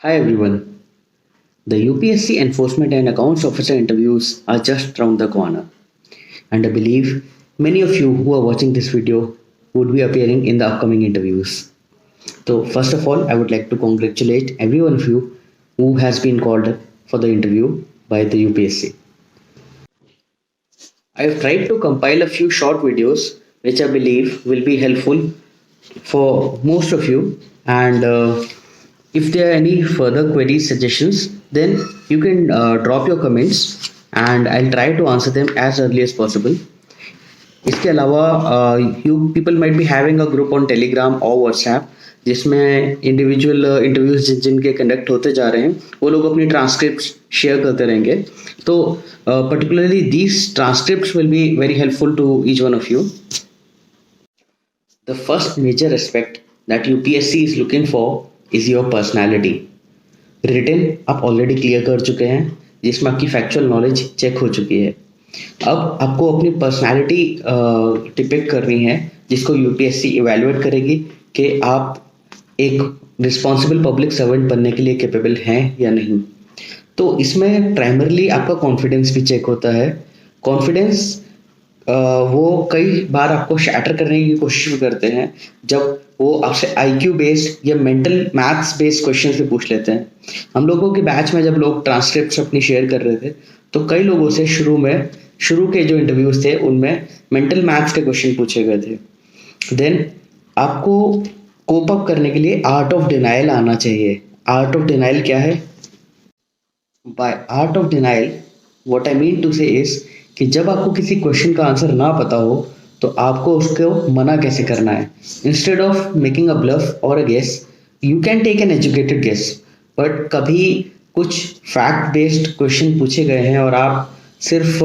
Hi everyone. The UPSC Enforcement and Accounts Officer interviews are just around the corner, and I believe many of you who are watching this video would be appearing in the upcoming interviews. So, first of all, I would like to congratulate every one of you who has been called for the interview by the UPSC. I have tried to compile a few short videos which I believe will be helpful for most of you, and if there are any further queries suggestions, then you can drop your comments and I'll try to answer them as early as possible. इसके अलावा you people might be having a group on Telegram और WhatsApp जिसमें individual interviews जिनके conduct होते जा रहे हैं वो लोग अपनी ट्रांसक्रिप्ट शेयर करते रहेंगे. तो particularly these transcript will be very helpful to each one of you. The first major aspect that UPSC is looking for is your personality. Written आप ऑलरेडी क्लियर कर चुके हैं जिसमें आपकी फैक्चुअल नॉलेज चेक हो चुकी है. अब आपको अपनी पर्सनालिटी डिपिक्ट करनी है जिसको यूपीएससी इवैल्यूएट करेगी कि आप एक रिस्पॉन्सिबल पब्लिक सर्वेंट बनने के लिए कैपेबल हैं या नहीं. तो इसमें प्राइमरली आपका कॉन्फिडेंस भी चेक होता है. कॉन्फिडेंस वो कई बार आपको शैटर करने की कोशिश भी करते हैं जब वो आपसे आईक्यू बेस्ड या मेंटल मैथ्स बेस्ड क्वेश्चंस भी पूछ लेते हैं. हम लोगों के बैच में जब लोग ट्रांसक्रिप्ट्स अपनी शेयर कर रहे थे तो कई लोगों से शुरू के जो इंटरव्यूज थे उनमें मेंटल मैथ्स के क्वेश्चन पूछे गए थे. देन आपको कोप अप करने के लिए आर्ट ऑफ डिनाइल आना चाहिए. आर्ट ऑफ डिनाइल क्या है? By art of denial what I mean to say is कि जब आपको किसी क्वेश्चन का आंसर ना पता हो तो आपको उसको मना कैसे करना है. Instead of making a bluff और a guess you can take an educated guess. But कभी कुछ फैक्ट बेस्ड क्वेश्चन पूछे गए हैं और आप सिर्फ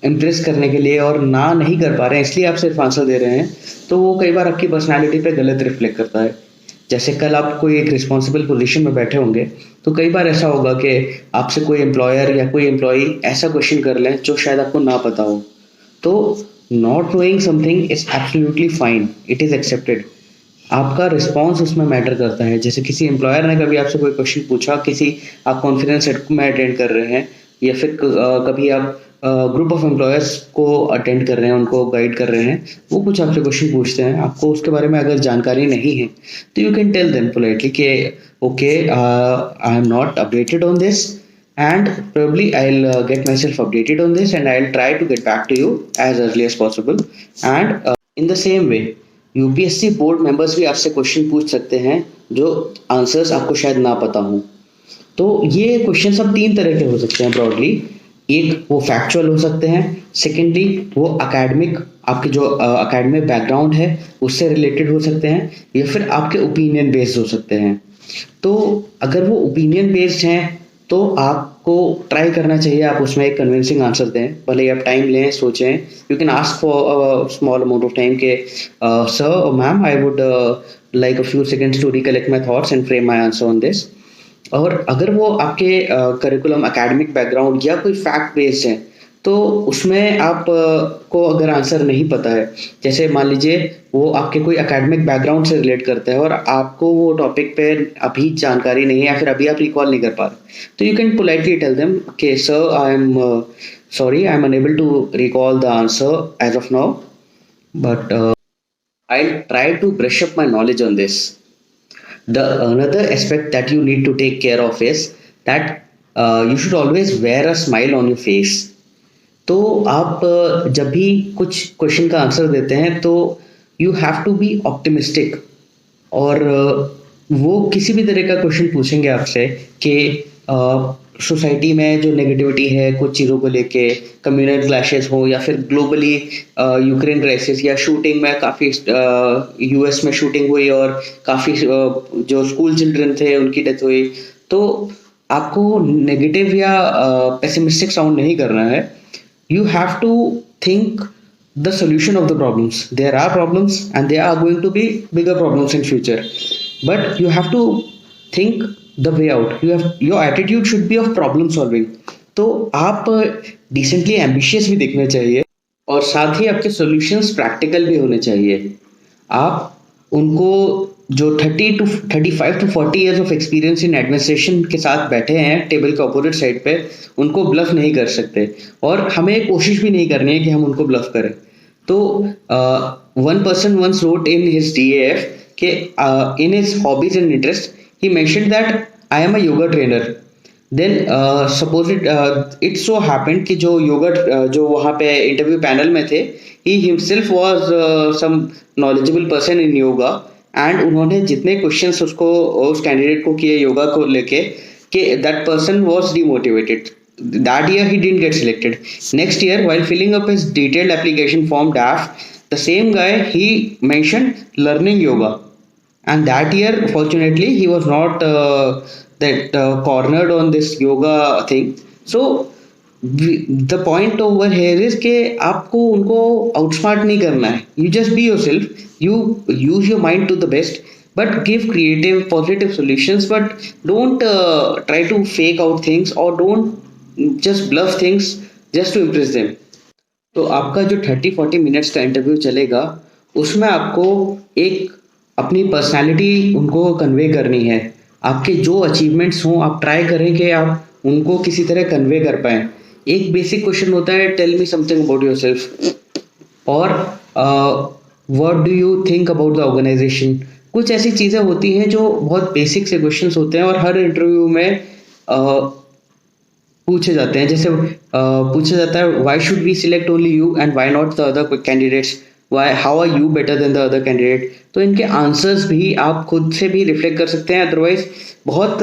इम्प्रेस करने के लिए और ना नहीं कर पा रहे हैं इसलिए आप सिर्फ आंसर दे रहे हैं तो वो कई बार आपकी पर्सनैलिटी पे गलत रिफ्लेक्ट करता है. जैसे कल आप कोई एक रिस्पॉन्सिबल पोजीशन में बैठे होंगे तो कई बार ऐसा होगा कि आपसे कोई एम्प्लॉयर या कोई एम्प्लॉई ऐसा क्वेश्चन कर लें जो शायद आपको ना पता हो. तो not knowing something is absolutely fine, it is accepted. आपका रिस्पॉन्स उसमें मैटर करता है. जैसे किसी एम्प्लॉयर ने कभी आपसे कोई क्वेश्चन पूछा, किसी आप कॉन्फ्रेंस सेट में अटेंड कर रहे हैं या फिर कभी आप ग्रुप ऑफ एम्प्लॉयर्स को अटेंड कर रहे हैं, उनको गाइड कर रहे हैं, वो कुछ आपसे क्वेश्चन पूछते हैं, आपको उसके बारे में अगर जानकारी नहीं है तो you can tell them politely कि okay I am not updated on this and probably I'll get myself updated on this and I'll try to get back to you as early as possible. And in the same way UPSC board members भी आपसे question पूछ सकते हैं जो answers आपको शायद ना पता हो. तो ये क्वेश्चन सब तीन तरह के हो सकते हैं ब्रॉडली. एक वो फैक्चुअल हो सकते हैं, सेकेंडली वो अकेडमिक आपके जो अकेडमिक बैकग्राउंड है उससे रिलेटेड हो सकते हैं, या फिर आपके ओपिनियन बेस्ड हो सकते हैं. तो अगर वो ओपिनियन बेस्ड हैं तो आपको ट्राई करना चाहिए आप उसमें एक कन्विंसिंग आंसर दें. भले ही आप टाइम लें, सोचें. You can ask for small amount of time के सर और ma'am I would like a few seconds to recollect my thoughts and frame my answer on this. और अगर वो आपके करिकुलम एकेडमिक बैकग्राउंड या कोई फैक्ट बेस्ड है तो उसमें आप को अगर आंसर नहीं पता है, जैसे मान लीजिए वो आपके कोई एकेडमिक बैकग्राउंड से रिलेट करता है और आपको वो टॉपिक पे अभी जानकारी नहीं है या फिर अभी आप रिकॉल नहीं कर पा रहे, तो you can politely tell them कि sir I am sorry I am unable to recall the answer as of now but I try to brush up my knowledge on this. The another aspect that you need to take care of is that you should always wear a smile on your face. तो आप जब भी कुछ question का answer देते हैं तो you have to be optimistic. और वो किसी भी तरह का क्वेश्चन पूछेंगे आपसे कि सोसाइटी में जो नेगेटिविटी है कुछ चीज़ों को लेके, कम्युनल क्लैशेस हो या फिर ग्लोबली यूक्रेन क्राइसिस या शूटिंग में काफ़ी यूएस में शूटिंग हुई और काफ़ी जो स्कूल चिल्ड्रन थे उनकी डेथ हुई, तो आपको नेगेटिव या पेसिमिस्टिक साउंड नहीं करना है. You have to think the solution of the problems. There are problems and there are going to be bigger problems in future, but you have to think the way out. Your attitude should be of problem solving. तो आप decently ambitious भी दिखने चाहिए और साथ ही आपके solutions practical भी होने चाहिए. आप उनको जो 35 to 40 years of experience in administration के साथ बैठे हैं टेबल के अपोजिट साइड पे, उनको ब्लफ नहीं कर सकते और हमें कोशिश भी नहीं करनी है कि हम उनको ब्लफ करें। तो one person once wrote in his DAF के in his hobbies and interest he mentioned that I am a yoga trainer. Then suppose it so happened कि जो योगा जो वहाँ पे इंटरव्यू पैनल में थे, he himself was some knowledgeable person in yoga and उन्होंने जितने क्वेश्चंस उसको उस कैंडिडेट को किए योगा को लेके कि that person was demotivated. That year he didn't get selected. Next year, while filling up his detailed application form DAF, the same guy he mentioned learning yoga, and that year, fortunately, he was not cornered on this yoga thing. So the point over here is कि आपको उनको outsmart नहीं करना है. You just be yourself. You use your mind to the best. But give creative, positive solutions. But don't try to fake out things or don't just bluff things just to impress them. तो आपका जो 30-40 minutes का interview चलेगा उसमें आपको एक अपनी personality उनको कन्वे करनी है। आपके जो अचीवमेंट्स हों आप ट्राई करें कि आप उनको किसी तरह कन्वे कर पाएँ। एक बेसिक क्वेश्चन होता है tell me something about yourself और what do you think about the organization. कुछ ऐसी चीज़ें होती हैं जो बहुत बेसिक से क्वेश्चंस होते हैं और हर इंटरव्यू में पूछे जाते हैं। जैसे पूछा जाता है why should we select only you and why not the other candidates, why how are you better than the other candidate. तो इनके आंसर्स भी आप खुद से भी रिफ्लेक्ट कर सकते हैं, अदरवाइज बहुत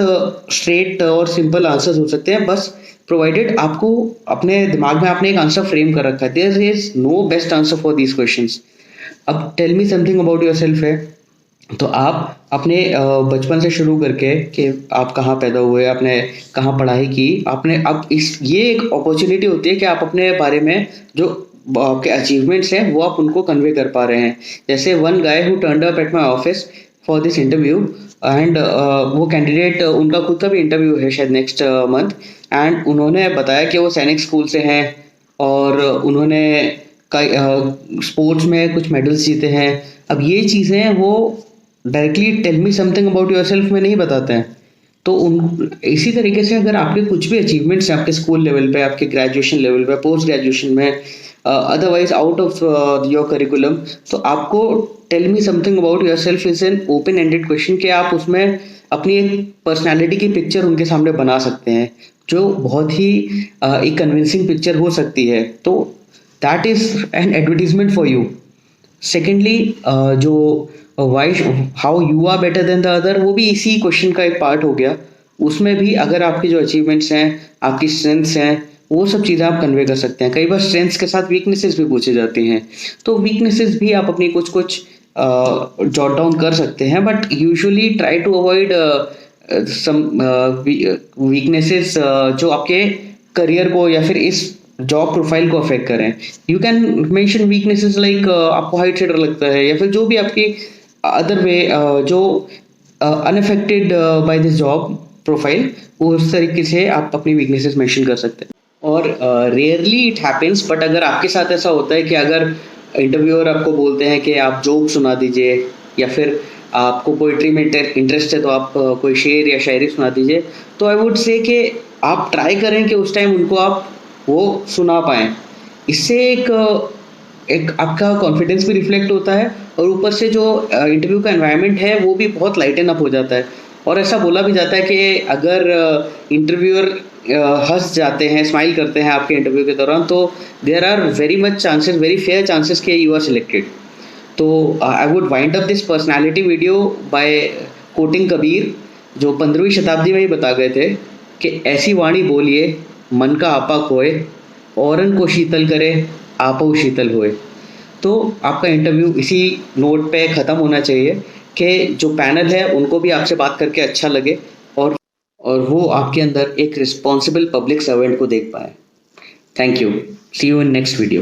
स्ट्रेट और सिंपल आंसर्स हो सकते हैं, बस प्रोवाइडेड आपको अपने दिमाग में आपने एक आंसर फ्रेम कर रखा है। There is no best answer for these questions. अब tell me something about yourself है तो आप अपने बचपन से शुरू करके कि आप कहाँ पैदा हुए, आपने कहाँ पढ़ाई की, आपने अब ये एक अपॉर्चुनिटी होती है कि आप अपने बारे में जो आपके अचीवमेंट्स हैं वो आप उनको कन्वे कर पा रहे हैं। जैसे one guy who turned up at my office for this interview and वो कैंडिडेट उनका खुद का भी इंटरव्यू है शायद नेक्स्ट मंथ, एंड उन्होंने बताया कि वो सैनिक स्कूल से हैं और उन्होंने स्पोर्ट्स में कुछ मेडल्स जीते हैं। अब ये चीज़ें वो directly tell me something about yourself में नहीं बताते हैं। तो उन इसी तरीके से अगर आपके कुछ भी अचीवमेंट्स हैं आपके स्कूल लेवल पे, आपके ग्रेजुएशन लेवल पे, पोस्ट ग्रेजुएशन में, otherwise out of your curriculum, तो आपको tell me something about yourself is an open ended question कि आप उसमें अपनी एक पर्सनैलिटी की पिक्चर उनके सामने बना सकते हैं जो बहुत ही एक कन्विंसिंग पिक्चर हो सकती है। तो that is an advertisement for you. Secondly जो why how you are better than the other, वो भी इसी क्वेश्चन का एक पार्ट हो गया। उसमें भी अगर आपके जो अचीवमेंट्स हैं, आपकी स्ट्रेंथ्स हैं, वो सब चीज़ें आप कन्वे कर सकते हैं। कई बार स्ट्रेंथ्स के साथ वीकनेसेस भी पूछे जाती हैं, तो वीकनेसेस भी आप अपनी कुछ कुछ जॉट डाउन कर सकते हैं, but usually try to avoid some weaknesses जो आपके करियर को या फिर इस जॉब प्रोफाइल को अफेक्ट करें। You can mention weaknesses like आपको हाइट से डर लगता है या फिर जो भी आपकी अदर वे जो unaffected by this job profile, उस तरीके से आप अपनी वीकनेसेस मेंशन कर सकते हैं। और रेयरली इट हैपेंस, बट अगर आपके साथ ऐसा होता है कि अगर इंटरव्यूअर आपको बोलते हैं कि आप जोक सुना दीजिए या फिर आपको पोइट्री में इंटरेस्ट है तो आप कोई शेर या शायरी सुना दीजिए, तो आई वुड से कि आप ट्राई करें कि उस टाइम उनको आप वो सुना पाएँ। इससे एक आपका कॉन्फिडेंस भी रिफ्लेक्ट होता है और ऊपर से जो इंटरव्यू का एनवायरनमेंट है वो भी बहुत लाइटन अप हो जाता है। और ऐसा बोला भी जाता है कि अगर इंटरव्यूअर हंस जाते हैं, स्माइल करते हैं आपके इंटरव्यू के दौरान, तो there are very much chances, very fair chances कि यू आर सिलेक्टेड। तो I would wind up this personality video by quoting Kabir, जो 15वीं शताब्दी में ही बता गए थे कि ऐसी वाणी बोलिए मन का आपा खोए, औरन को शीतल करे आपो शीतल होए। तो आपका इंटरव्यू इसी नोट पे ख़त्म होना चाहिए कि जो पैनल है उनको भी आपसे बात करके अच्छा लगे और वो आपके अंदर एक रिस्पॉन्सिबल पब्लिक सर्वेंट को देख पाए। Thank you. See you in next video.